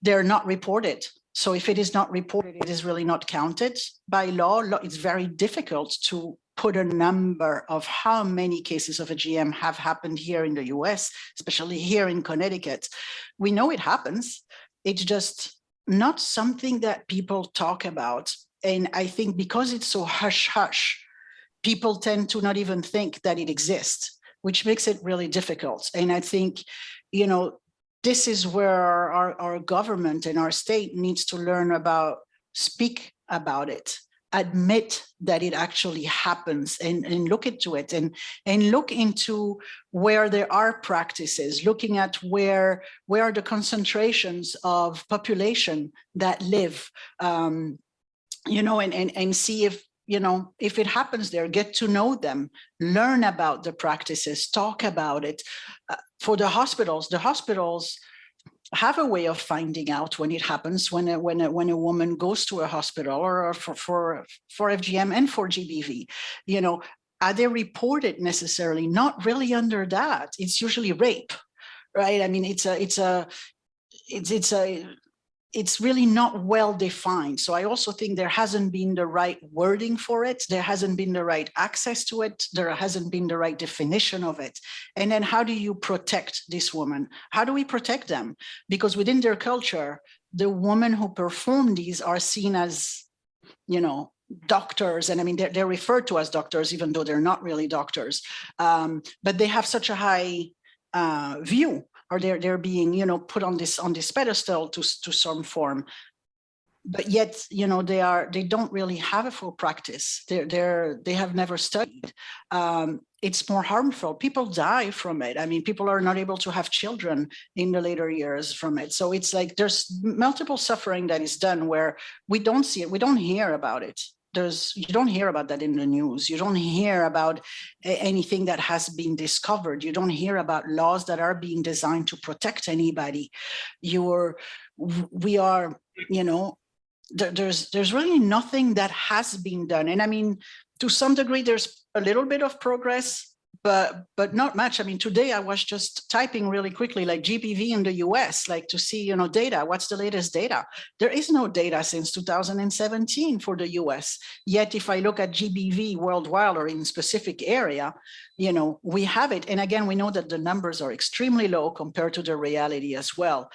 they're not reported. So if it is not reported, it is really not counted by law. It's very difficult to put a number of how many cases of FGM have happened here in the US, especially here in Connecticut. We know it happens. It's just not something that people talk about. And I think because it's so hush-hush, people tend to not even think that it exists, which makes it really difficult. And I think, you know, this is where our government and our state needs to learn about, speak about it, admit that it actually happens, and look into it, and look into where there are practices, looking at where are the concentrations of population that live, you know, and see if, you know, if it happens there, get to know them, learn about the practices, talk about it. For the hospitals have a way of finding out when it happens, when a woman goes to a hospital, or for FGM and for GBV. You know, are they reported necessarily? Not really under that. It's usually rape, right? I mean, it's really not well defined. So I also think there hasn't been the right wording for it. There hasn't been the right access to it. There hasn't been the right definition of it. And then how do you protect this woman? How do we protect them? Because within their culture, the women who perform these are seen as, you know, doctors. And I mean, they're referred to as doctors, even though they're not really doctors. But they have such a high view, or they're being, you know, put on this pedestal to some form, but yet, you know, they don't really have a full practice. They have never studied. It's more harmful. People die from it. I mean, people are not able to have children in the later years from it. So it's like there's multiple suffering that is done where we don't see it. We don't hear about it. You don't hear about that in the news. You don't hear about anything that has been discovered. You don't hear about laws that are being designed to protect anybody. We are, you know, there's really nothing that has been done. And I mean, to some degree, there's a little bit of progress, but not much. I mean, today I was just typing really quickly, like GBV in the US, like to see, you know, data. What's the latest data? There is no data since 2017 for the US. Yet, if I look at GBV worldwide or in specific area, you know, we have it. And again, we know that the numbers are extremely low compared to the reality as well.